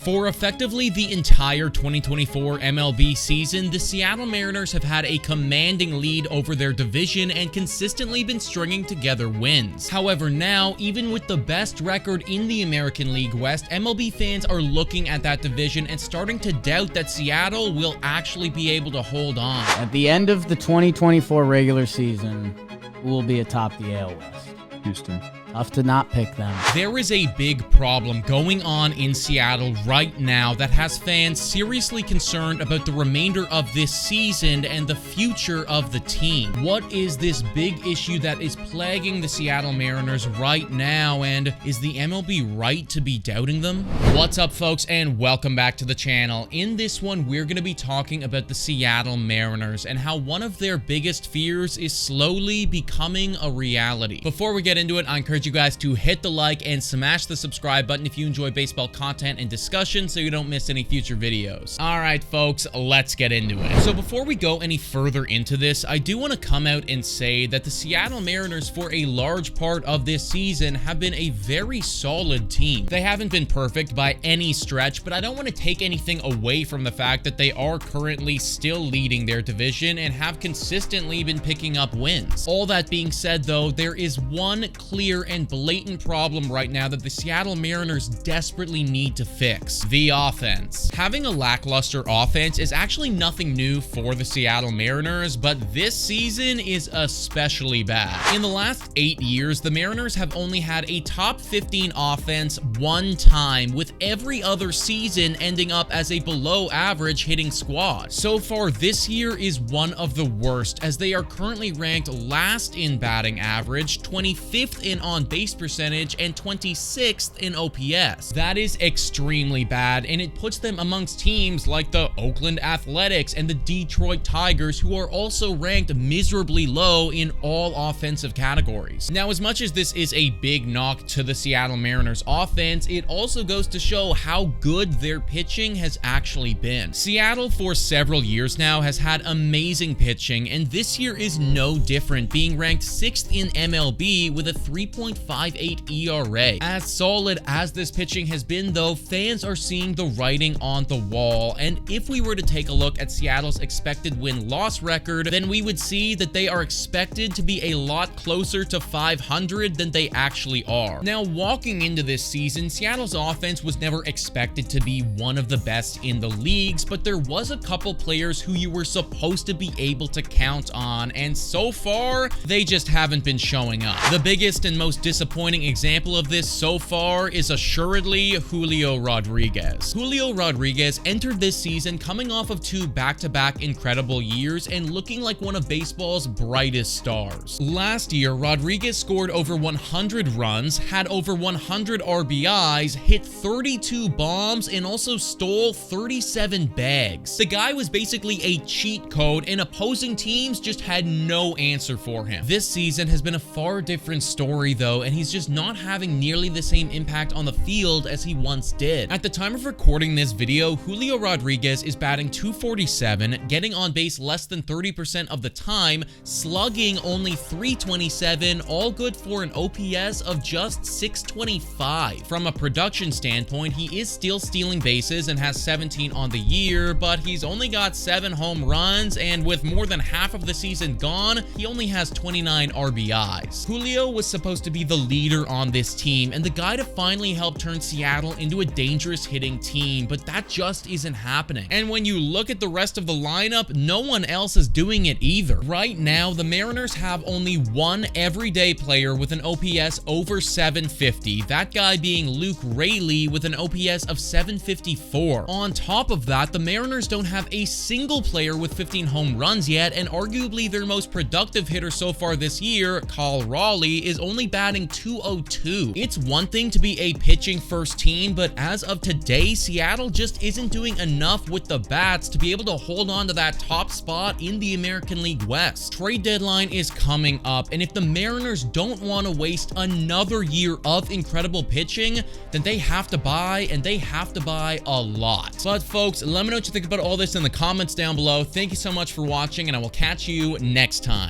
For effectively the entire 2024 MLB season, the Seattle Mariners have had a commanding lead over their division and consistently been stringing together wins. However, now, even with the best record in the American League West, MLB fans are looking at that division and starting to doubt that Seattle will actually be able to hold on. At the end of the 2024 regular season, who will be atop the AL West? Houston. Tough to not pick them. There is a big problem going on in Seattle right now that has fans seriously concerned about the remainder of this season and the future of the team. What is this big issue that is plaguing the Seattle Mariners right now, and is the MLB right to be doubting them? What's up, folks, and welcome back to the channel. In this one, we're going to be talking about the Seattle Mariners and how one of their biggest fears is slowly becoming a reality. Before we get into it, I encourage you guys to hit the like and smash the subscribe button if you enjoy baseball content and discussion so you don't miss any future videos. All right, folks, let's get into it. So before we go any further into this, I do want to come out and say that the Seattle Mariners for a large part of this season have been a very solid team. They haven't been perfect by any stretch, but I don't want to take anything away from the fact that they are currently still leading their division and have consistently been picking up wins. All that being said, though, there is one clear and blatant problem right now that the Seattle Mariners desperately need to fix: the offense. Having a lackluster offense is actually nothing new for the Seattle Mariners, but this season is especially bad. In the last 8 years, the Mariners have only had a top 15 offense one time, with every other season ending up as a below average hitting squad. So far this year is one of the worst, as they are currently ranked last in batting average, 25th in on-base percentage, and 26th in OPS. That is extremely bad, and it puts them amongst teams like the Oakland Athletics and the Detroit Tigers, who are also ranked miserably low in all offensive categories. Now, as much as this is a big knock to the Seattle Mariners offense, it also goes to show how good their pitching has actually been. Seattle for several years now has had amazing pitching, and this year is no different, being ranked 6th in MLB with a 3.58 ERA. As solid as this pitching has been, though, fans are seeing the writing on the wall, and if we were to take a look at Seattle's expected win-loss record, then we would see that they are expected to be a lot closer to 500 than they actually are. Now, walking into this season, Seattle's offense was never expected to be one of the best in the leagues, but there was a couple players who you were supposed to be able to count on, and so far, they just haven't been showing up. The biggest and most disappointing example of this so far is assuredly Julio Rodriguez. Julio Rodriguez entered this season coming off of 2 back-to-back incredible years and looking like one of baseball's brightest stars. Last year, Rodriguez scored over 100 runs, had over 100 RBIs, hit 32 bombs, and also stole 37 bags. The guy was basically a cheat code, and opposing teams just had no answer for him. This season has been a far different story, though, and he's just not having nearly the same impact on the field as he once did. At the time of recording this video, Julio Rodriguez is batting .247, getting on base less than 30% of the time, slugging only .327, all good for an OPS of just .625. From a production standpoint, he is still stealing bases and has 17 on the year, but he's only got 7 home runs, and with more than half of the season gone, he only has 29 RBIs. Julio was supposed to be the leader on this team and the guy to finally help turn Seattle into a dangerous hitting team, but that just isn't happening. And when you look at the rest of the lineup, no one else is doing it either. Right now, the Mariners have only one everyday player with an OPS over 750, that guy being Luke Raley with an OPS of 754. On top of that, the Mariners don't have a single player with 15 home runs yet, and arguably their most productive hitter so far this year, Kyle Raleigh, is only batting .202. It's one thing to be a pitching first team, but as of today, Seattle just isn't doing enough with the bats to be able to hold on to that top spot in the American League West. Trade deadline is coming up, and if the Mariners don't want to waste another year of incredible pitching, then they have to buy, and they have to buy a lot. But folks, let me know what you think about all this in the comments down below. Thank you so much for watching, and I will catch you next time.